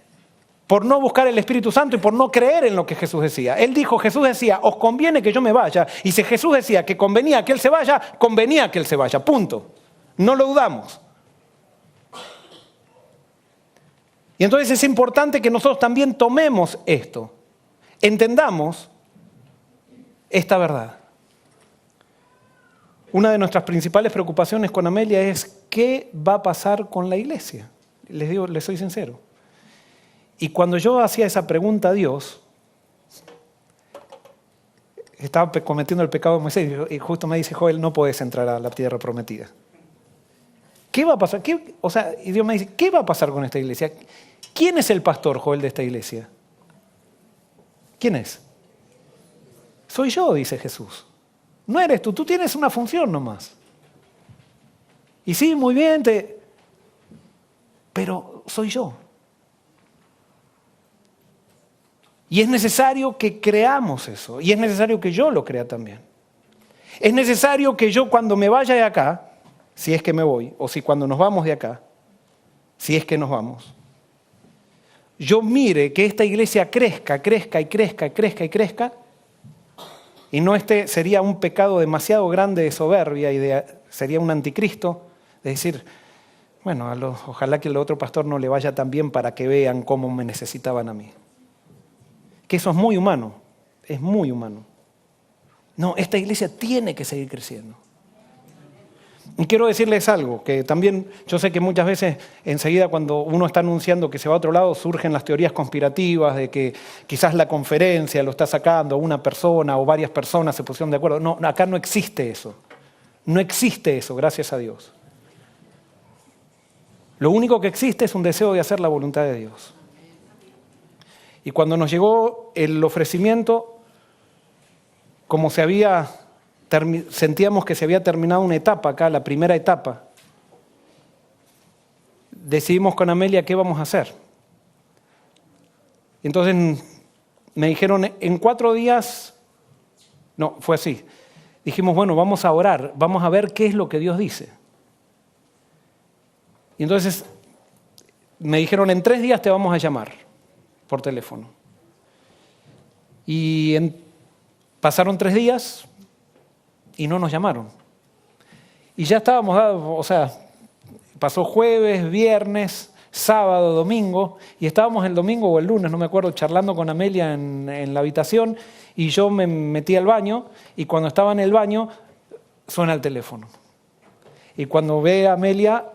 por no buscar el Espíritu Santo y por no creer en lo que Jesús decía. Jesús decía, os conviene que yo me vaya. Y si Jesús decía que convenía que Él se vaya, convenía que Él se vaya, punto. No lo dudamos. Y entonces es importante que nosotros también tomemos esto, entendamos esta verdad. Una de nuestras principales preocupaciones con Amelia es ¿qué va a pasar con la iglesia? Les soy sincero. Y cuando yo hacía esa pregunta a Dios, estaba cometiendo el pecado de Moisés y justo me dice, Joel, no puedes entrar a la tierra prometida. ¿Qué va a pasar? Y Dios me dice, ¿qué va a pasar con esta iglesia? ¿Quién es el pastor, Joel, de esta iglesia? ¿Quién es? Soy yo, dice Jesús. No eres tú tienes una función nomás. Y sí, muy bien, pero soy yo. Y es necesario que creamos eso. Y es necesario que yo lo crea también. Es necesario que yo cuando me vaya de acá, si es que me voy, o si cuando nos vamos de acá, si es que nos vamos, yo mire que esta iglesia crezca, crezca y crezca y crezca y crezca, y no sería un pecado demasiado grande de soberbia y sería un anticristo, de decir, bueno, ojalá que el otro pastor no le vaya tan bien para que vean cómo me necesitaban a mí. Que eso es muy humano, es muy humano. No, esta iglesia tiene que seguir creciendo. Y quiero decirles algo, que también yo sé que muchas veces enseguida cuando uno está anunciando que se va a otro lado surgen las teorías conspirativas de que quizás la conferencia lo está sacando una persona o varias personas se pusieron de acuerdo. No, acá no existe eso. No existe eso, gracias a Dios. Lo único que existe es un deseo de hacer la voluntad de Dios. Y cuando nos llegó el ofrecimiento, como sentíamos que se había terminado una etapa acá, la primera etapa, decidimos con Amelia qué vamos a hacer. Entonces me dijeron, en 4 días, no, fue así. Dijimos, bueno, vamos a orar, vamos a ver qué es lo que Dios dice. Y entonces me dijeron, en 3 días te vamos a llamar por teléfono. Y pasaron 3 días y no nos llamaron. Y ya estábamos dados, o sea, pasó jueves, viernes, sábado, domingo, y estábamos el domingo o el lunes, no me acuerdo, charlando con Amelia en la habitación, y yo me metí al baño, y cuando estaba en el baño, suena el teléfono. Y cuando ve a Amelia,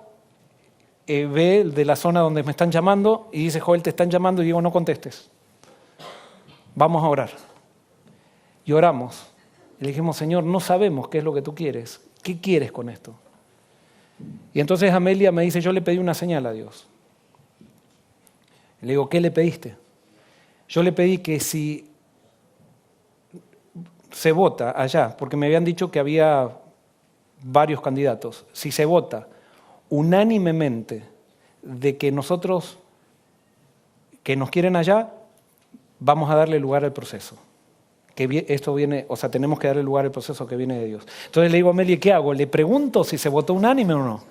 ve de la zona donde me están llamando, y dice, Joel, te están llamando, y digo, no contestes. Vamos a orar. Y oramos. Y le dijimos, Señor, no sabemos qué es lo que tú quieres. ¿Qué quieres con esto? Y entonces Amelia me dice, yo le pedí una señal a Dios. Le digo, ¿qué le pediste? Yo le pedí que si se vota allá, porque me habían dicho que había varios candidatos, si se vota unánimemente de que nosotros, que nos quieren allá, vamos a darle lugar al proceso. Que esto viene, o sea, tenemos que darle lugar al proceso que viene de Dios. Entonces le digo a Amelia, ¿qué hago? ¿Le pregunto si se votó unánime o no?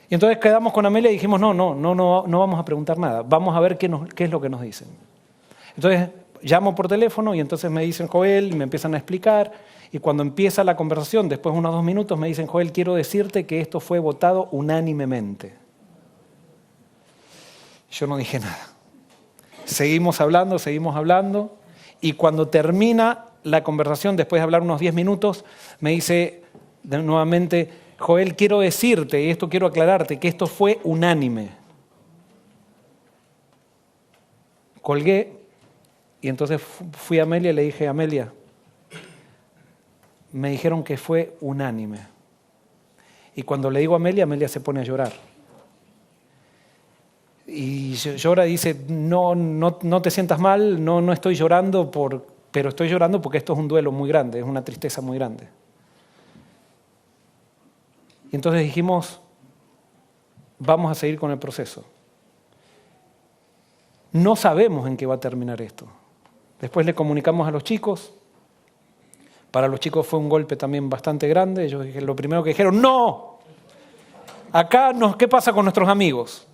Y entonces quedamos con Amelia y dijimos, no vamos a preguntar nada. Vamos a ver qué es lo que nos dicen. Entonces llamo por teléfono y entonces me dicen, Joel, y me empiezan a explicar. Y cuando empieza la conversación, después de unos 2 minutos, me dicen, Joel, quiero decirte que esto fue votado unánimemente. Yo no dije nada. Seguimos hablando. Y cuando termina la conversación, después de hablar unos 10 minutos, me dice nuevamente, Joel, quiero decirte, y esto quiero aclararte, que esto fue unánime. Colgué y entonces fui a Amelia y le dije, Amelia, me dijeron que fue unánime. Y cuando le digo a Amelia, Amelia se pone a llorar. Y llora y dice, no te sientas mal, no estoy llorando, pero estoy llorando porque esto es un duelo muy grande, es una tristeza muy grande. Y entonces dijimos, vamos a seguir con el proceso. No sabemos en qué va a terminar esto. Después le comunicamos a los chicos. Para los chicos fue un golpe también bastante grande. Ellos lo primero que dijeron, ¡no! Acá, ¿qué pasa con nuestros amigos?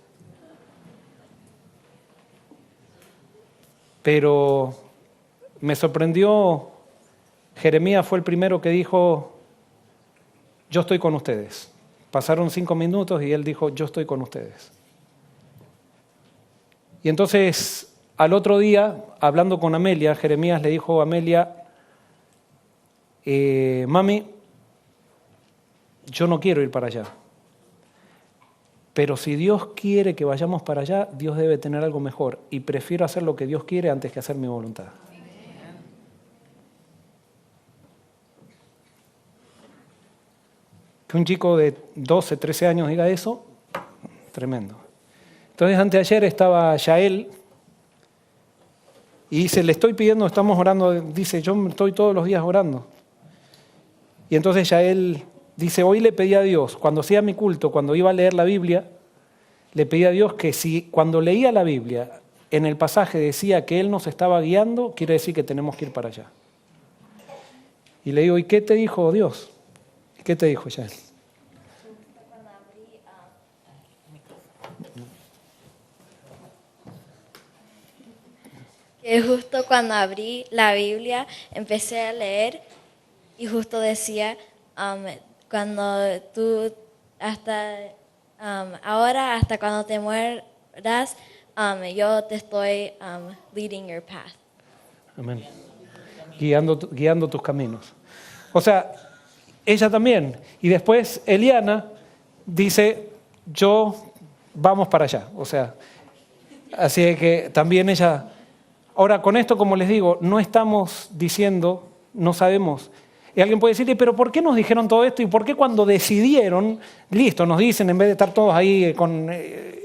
Pero me sorprendió, Jeremías fue el primero que dijo, yo estoy con ustedes. Pasaron 5 minutos y él dijo, yo estoy con ustedes. Y entonces, al otro día, hablando con Amelia, Jeremías le dijo a Amelia, mami, yo no quiero ir para allá. Pero si Dios quiere que vayamos para allá, Dios debe tener algo mejor. Y prefiero hacer lo que Dios quiere antes que hacer mi voluntad. Que un chico de 12, 13 años diga eso, tremendo. Entonces, anteayer estaba Yael y dice, le estoy pidiendo, estamos orando, dice, yo estoy todos los días orando. Y entonces Yael dice, hoy le pedí a Dios, cuando hacía mi culto, cuando iba a leer la Biblia, le pedí a Dios que si cuando leía la Biblia, en el pasaje decía que Él nos estaba guiando, quiere decir que tenemos que ir para allá. Y le digo, ¿y qué te dijo Dios? ¿Qué te dijo Yael? Que justo cuando abrí la Biblia, empecé a leer y justo decía, cuando tú ahora hasta cuando te mueras, yo te estoy leading your path. Amén. Guiando tus caminos. O sea, ella también. Y después Eliana dice, vamos para allá. O sea, así que también ella... Ahora, con esto, como les digo, no estamos diciendo, no sabemos. Y alguien puede decirle, pero ¿por qué nos dijeron todo esto? ¿Y por qué cuando decidieron, listo, nos dicen en vez de estar todos ahí con...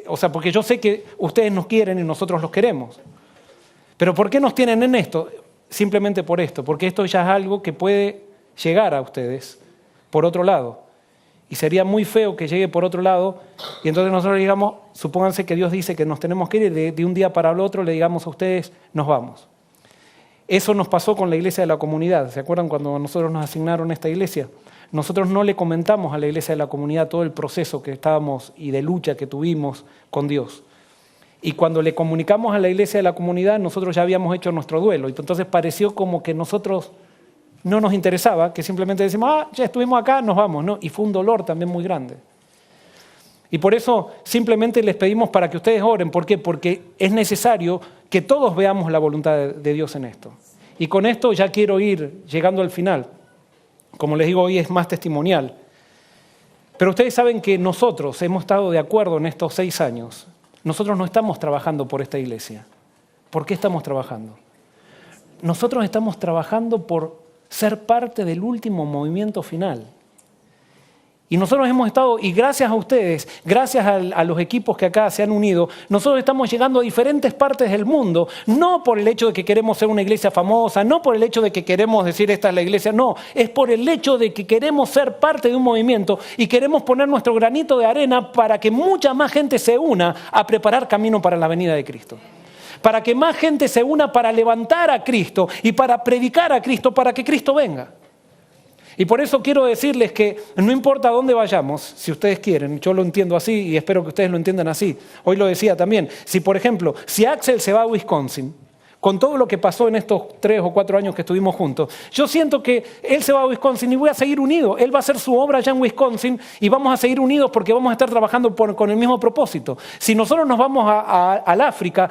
o sea, porque yo sé que ustedes nos quieren y nosotros los queremos. Pero ¿por qué nos tienen en esto? Simplemente por esto, porque esto ya es algo que puede llegar a ustedes por otro lado. Y sería muy feo que llegue por otro lado y entonces nosotros digamos, supónganse que Dios dice que nos tenemos que ir y de un día para el otro le digamos a ustedes, nos vamos. Eso nos pasó con la iglesia de la comunidad. ¿Se acuerdan cuando a nosotros nos asignaron esta iglesia? Nosotros no le comentamos a la iglesia de la comunidad todo el proceso que estábamos y de lucha que tuvimos con Dios. Y cuando le comunicamos a la iglesia de la comunidad, nosotros ya habíamos hecho nuestro duelo. Y entonces pareció como que nosotros no nos interesaba, que simplemente decimos, ya estuvimos acá, nos vamos, ¿no? Y fue un dolor también muy grande. Y por eso simplemente les pedimos para que ustedes oren. ¿Por qué? Porque es necesario que todos veamos la voluntad de Dios en esto. Y con esto ya quiero ir llegando al final. Como les digo, hoy es más testimonial. Pero ustedes saben que nosotros hemos estado de acuerdo en estos 6 años. Nosotros no estamos trabajando por esta iglesia. ¿Por qué estamos trabajando? Nosotros estamos trabajando por ser parte del último movimiento final. Y nosotros hemos estado, y gracias a ustedes, gracias a los equipos que acá se han unido, nosotros estamos llegando a diferentes partes del mundo, no por el hecho de que queremos ser una iglesia famosa, no por el hecho de que queremos decir esta es la iglesia, no, es por el hecho de que queremos ser parte de un movimiento y queremos poner nuestro granito de arena para que mucha más gente se una a preparar camino para la venida de Cristo. Para que más gente se una para levantar a Cristo y para predicar a Cristo para que Cristo venga. Y por eso quiero decirles que no importa a dónde vayamos, si ustedes quieren, yo lo entiendo así y espero que ustedes lo entiendan así. Hoy lo decía también, si por ejemplo, si Axel se va a Wisconsin, con todo lo que pasó en estos 3 o 4 años que estuvimos juntos, yo siento que él se va a Wisconsin y voy a seguir unido. Él va a hacer su obra allá en Wisconsin y vamos a seguir unidos porque vamos a estar trabajando con el mismo propósito. Si nosotros nos vamos al África,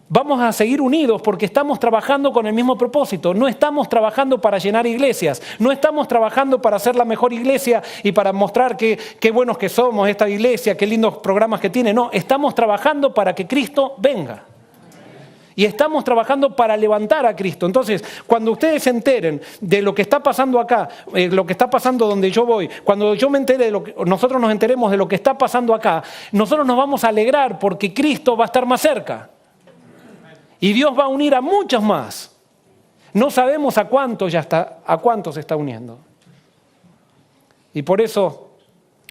vamos a seguir unidos porque estamos trabajando con el mismo propósito. No estamos trabajando para llenar iglesias. No estamos trabajando para ser la mejor iglesia y para mostrar qué buenos que somos esta iglesia, qué lindos programas que tiene. No, estamos trabajando para que Cristo venga. Y estamos trabajando para levantar a Cristo. Entonces, cuando ustedes se enteren de lo que está pasando acá, lo que está pasando donde yo voy, cuando yo me entere nosotros nos enteremos de lo que está pasando acá, nosotros nos vamos a alegrar porque Cristo va a estar más cerca. Y Dios va a unir a muchos más. No sabemos a cuántos se está uniendo. Y por eso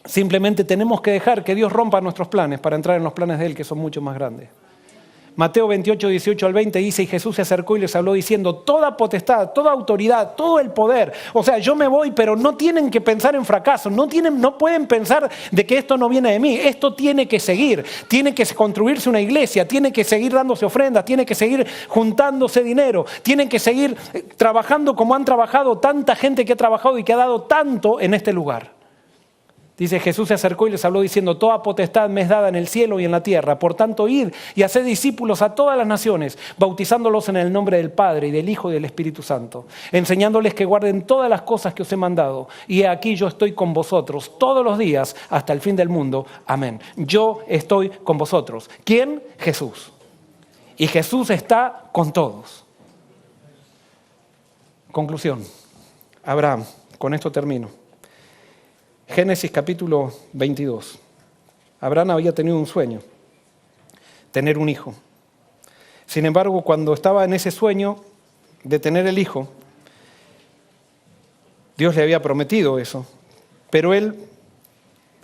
simplemente tenemos que dejar que Dios rompa nuestros planes para entrar en los planes de Él, que son mucho más grandes. Mateo 28, 18 al 20 dice, y Jesús se acercó y les habló diciendo, toda potestad, toda autoridad, todo el poder. O sea, yo me voy, pero no tienen que pensar en fracaso, no pueden pensar de que esto no viene de mí. Esto tiene que seguir, tiene que construirse una iglesia, tiene que seguir dándose ofrendas, tiene que seguir juntándose dinero, tienen que seguir trabajando como han trabajado tanta gente que ha trabajado y que ha dado tanto en este lugar. Dice, Jesús se acercó y les habló diciendo, toda potestad me es dada en el cielo y en la tierra. Por tanto, id y haced discípulos a todas las naciones, bautizándolos en el nombre del Padre y del Hijo y del Espíritu Santo, enseñándoles que guarden todas las cosas que os he mandado. Y aquí yo estoy con vosotros todos los días hasta el fin del mundo. Amén. Yo estoy con vosotros. ¿Quién? Jesús. Y Jesús está con todos. Conclusión. Abraham, con esto termino. Génesis capítulo 22. Abraham había tenido un sueño, tener un hijo. Sin embargo, cuando estaba en ese sueño de tener el hijo, Dios le había prometido eso, pero él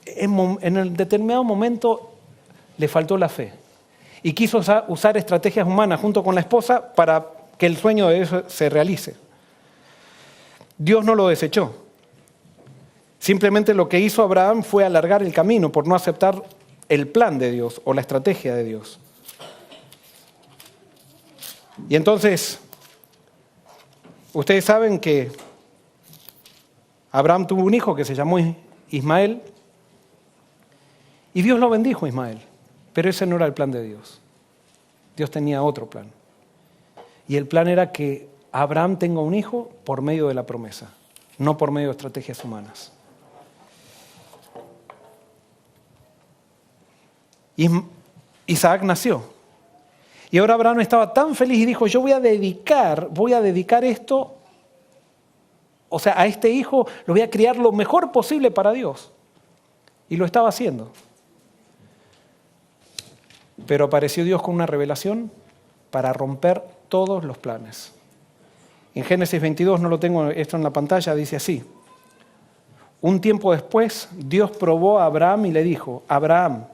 en el determinado momento le faltó la fe y quiso usar estrategias humanas junto con la esposa para que el sueño de eso se realice. Dios no lo desechó. Simplemente lo que hizo Abraham fue alargar el camino por no aceptar el plan de Dios o la estrategia de Dios. Y entonces, ustedes saben que Abraham tuvo un hijo que se llamó Ismael y Dios lo bendijo a Ismael, pero ese no era el plan de Dios. Dios tenía otro plan. Y el plan era que Abraham tenga un hijo por medio de la promesa. no por medio de estrategias humanas. Isaac nació. Y ahora Abraham estaba tan feliz y dijo, yo voy a dedicar esto, o sea, a este hijo lo voy a criar lo mejor posible para Dios. Y lo estaba haciendo. Pero apareció Dios con una revelación para romper todos los planes. En Génesis 22, no lo tengo esto en la pantalla, dice así. Un tiempo después, Dios probó a Abraham y le dijo, Abraham,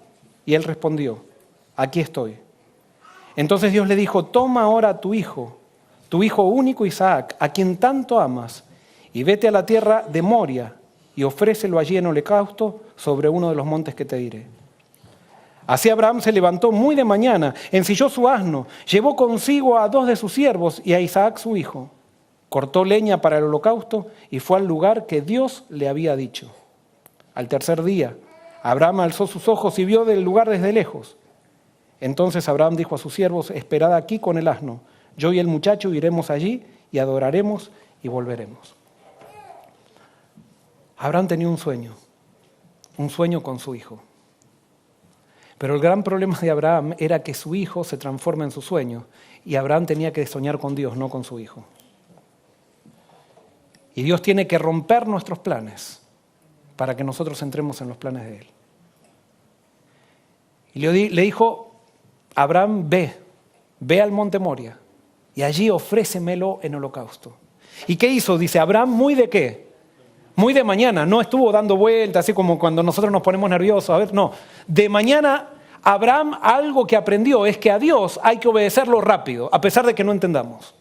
y él respondió, aquí estoy. Entonces Dios le dijo, toma ahora a tu hijo único Isaac, a quien tanto amas, y vete a la tierra de Moria y ofrécelo allí en holocausto sobre uno de los montes que te diré. Así Abraham se levantó muy de mañana, ensilló su asno, llevó consigo a 2 de sus siervos y a Isaac su hijo. Cortó leña para el holocausto y fue al lugar que Dios le había dicho. Al tercer día, Abraham alzó sus ojos y vio del lugar desde lejos. Entonces Abraham dijo a sus siervos, esperad aquí con el asno. Yo y el muchacho iremos allí y adoraremos y volveremos. Abraham tenía un sueño con su hijo. Pero el gran problema de Abraham era que su hijo se transforma en su sueño y Abraham tenía que soñar con Dios, no con su hijo. Y Dios tiene que romper nuestros planes para que nosotros entremos en los planes de Él. Y le dijo, Abraham, ve al monte Moria y allí ofrécemelo en holocausto. ¿Y qué hizo? Dice, Abraham, ¿muy de qué? Muy de mañana, no estuvo dando vueltas, así como cuando nosotros nos ponemos nerviosos. A ver, no. De mañana, Abraham algo que aprendió es que a Dios hay que obedecerlo rápido, a pesar de que no entendamos.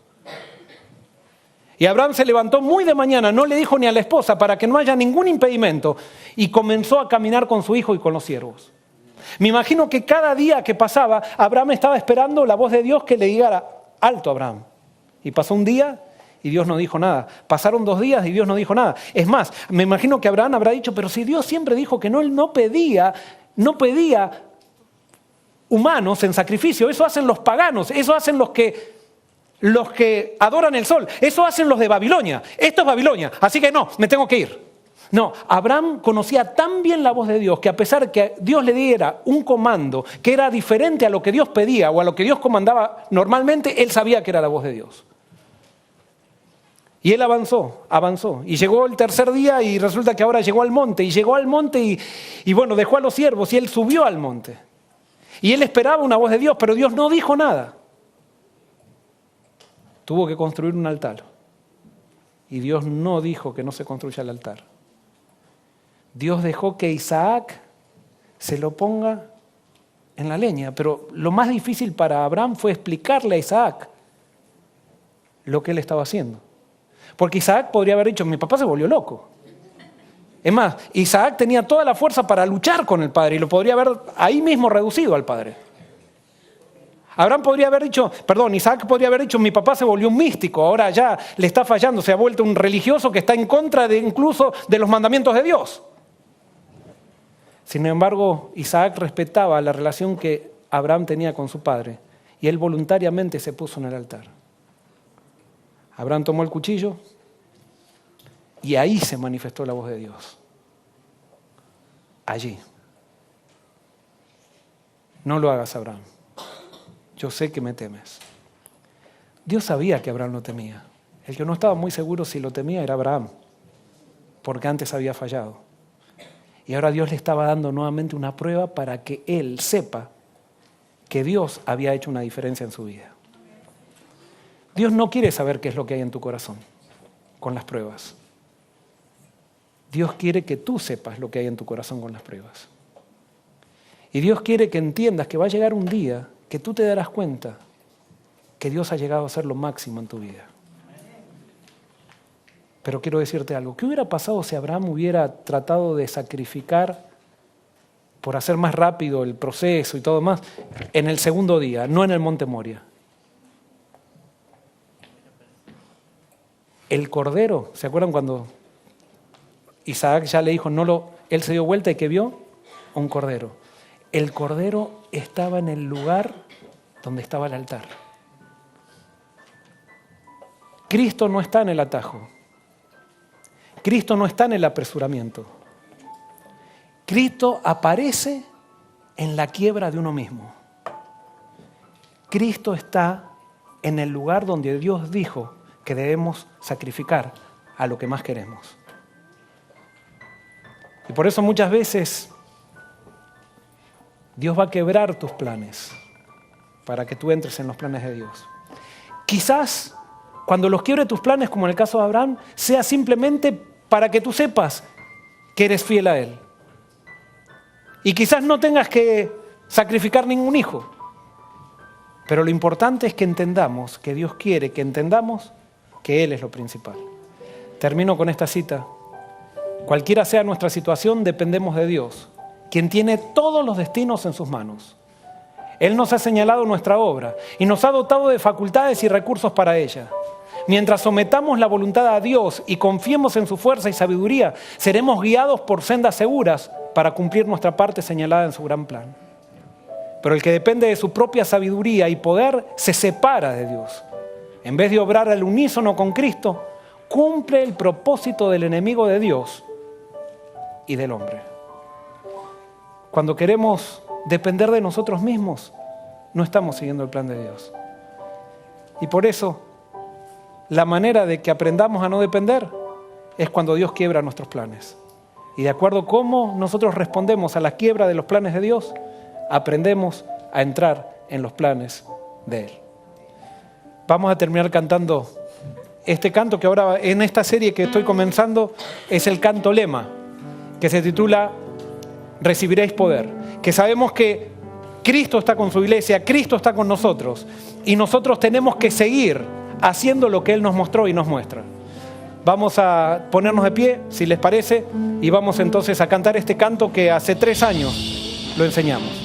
Y Abraham se levantó muy de mañana, no le dijo ni a la esposa para que no haya ningún impedimento, y comenzó a caminar con su hijo y con los siervos. Me imagino que cada día que pasaba, Abraham estaba esperando la voz de Dios que le dijera, alto Abraham. Y pasó un día y Dios no dijo nada. Pasaron 2 días y Dios no dijo nada. Es más, me imagino que Abraham habrá dicho, pero si Dios siempre dijo que no, él no pedía humanos en sacrificio. Eso hacen los paganos, eso hacen los que adoran el sol, eso hacen los de Babilonia. Esto es Babilonia, así que no, me tengo que ir. No, Abraham conocía tan bien la voz de Dios que a pesar de que Dios le diera un comando que era diferente a lo que Dios pedía o a lo que Dios comandaba normalmente, él sabía que era la voz de Dios. Y él avanzó, y llegó el tercer día y resulta que ahora llegó al monte, y bueno, dejó a los siervos y él subió al monte. Y él esperaba una voz de Dios, pero Dios no dijo nada. Tuvo que construir un altar. Y Dios no dijo que no se construya el altar. Dios dejó que Isaac se lo ponga en la leña, pero lo más difícil para Abraham fue explicarle a Isaac lo que él estaba haciendo. Porque Isaac podría haber dicho, mi papá se volvió loco. Es más, Isaac tenía toda la fuerza para luchar con el padre y lo podría haber ahí mismo reducido al padre. Isaac podría haber dicho, mi papá se volvió un místico, ahora ya le está fallando, se ha vuelto un religioso que está en contra incluso de los mandamientos de Dios. Sin embargo, Isaac respetaba la relación que Abraham tenía con su padre y él voluntariamente se puso en el altar. Abraham tomó el cuchillo y ahí se manifestó la voz de Dios. Allí. No lo hagas, Abraham. Yo sé que me temes. Dios sabía que Abraham lo temía. El que no estaba muy seguro si lo temía era Abraham, porque antes había fallado. Y ahora Dios le estaba dando nuevamente una prueba para que él sepa que Dios había hecho una diferencia en su vida. Dios no quiere saber qué es lo que hay en tu corazón con las pruebas. Dios quiere que tú sepas lo que hay en tu corazón con las pruebas. Y Dios quiere que entiendas que va a llegar un día que tú te darás cuenta que Dios ha llegado a ser lo máximo en tu vida. Pero quiero decirte algo. ¿Qué hubiera pasado si Abraham hubiera tratado de sacrificar por hacer más rápido el proceso y todo más en el segundo día, no en el monte Moria? El cordero, ¿se acuerdan cuando Isaac ya le dijo, él se dio vuelta y ¿qué vio? Un cordero. El cordero estaba en el lugar donde estaba el altar. Cristo no está en el atajo. Cristo no está en el apresuramiento. Cristo aparece en la quiebra de uno mismo. Cristo está en el lugar donde Dios dijo que debemos sacrificar a lo que más queremos. Y por eso muchas veces Dios va a quebrar tus planes para que tú entres en los planes de Dios. Quizás cuando los quiebre tus planes, como en el caso de Abraham, sea simplemente para que tú sepas que eres fiel a Él. Y quizás no tengas que sacrificar ningún hijo. Pero lo importante es que entendamos, que Dios quiere que entendamos que Él es lo principal. Termino con esta cita. Cualquiera sea nuestra situación, dependemos de Dios, quien tiene todos los destinos en sus manos. Él nos ha señalado nuestra obra y nos ha dotado de facultades y recursos para ella. Mientras sometamos la voluntad a Dios y confiemos en su fuerza y sabiduría, seremos guiados por sendas seguras para cumplir nuestra parte señalada en su gran plan. Pero el que depende de su propia sabiduría y poder se separa de Dios. En vez de obrar al unísono con Cristo, cumple el propósito del enemigo de Dios y del hombre. Cuando queremos depender de nosotros mismos, no estamos siguiendo el plan de Dios. Y por eso, la manera de que aprendamos a no depender es cuando Dios quiebra nuestros planes. Y de acuerdo a cómo nosotros respondemos a la quiebra de los planes de Dios, aprendemos a entrar en los planes de Él. Vamos a terminar cantando este canto que ahora en esta serie que estoy comenzando es el canto lema, que se titula Recibiréis poder. Que sabemos que Cristo está con su iglesia, Cristo está con nosotros y nosotros tenemos que seguir haciendo lo que Él nos mostró y nos muestra. Vamos a ponernos de pie, si les parece, y vamos entonces a cantar este canto que hace 3 años lo enseñamos.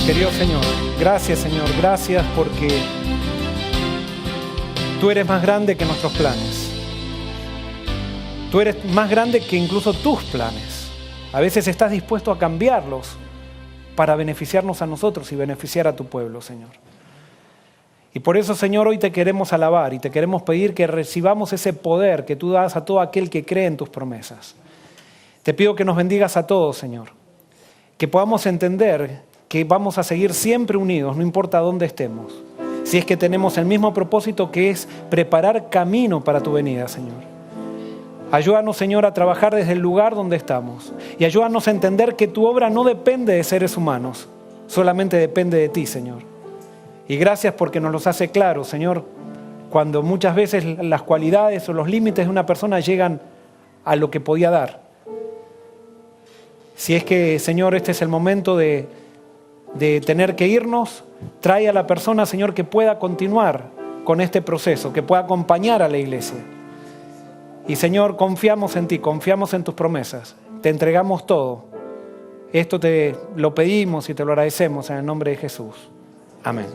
Querido Señor, gracias Señor, gracias porque tú eres más grande que nuestros planes. Tú eres más grande que incluso tus planes. A veces estás dispuesto a cambiarlos para beneficiarnos a nosotros y beneficiar a tu pueblo, Señor. Y por eso, Señor, hoy te queremos alabar y te queremos pedir que recibamos ese poder que tú das a todo aquel que cree en tus promesas. Te pido que nos bendigas a todos, Señor. que podamos entender que vamos a seguir siempre unidos, no importa dónde estemos. Si es que tenemos el mismo propósito, que es preparar camino para tu venida, Señor. Ayúdanos, Señor, a trabajar desde el lugar donde estamos. Y ayúdanos a entender que tu obra no depende de seres humanos, solamente depende de ti, Señor. Y gracias porque nos los hace claro, Señor, cuando muchas veces las cualidades o los límites de una persona llegan a lo que podía dar. Si es que, Señor, este es el momento de tener que irnos, trae a la persona, Señor, que pueda continuar con este proceso, que pueda acompañar a la iglesia. Y, Señor, confiamos en ti, confiamos en tus promesas, te entregamos todo. Esto te lo pedimos y te lo agradecemos en el nombre de Jesús. Amén.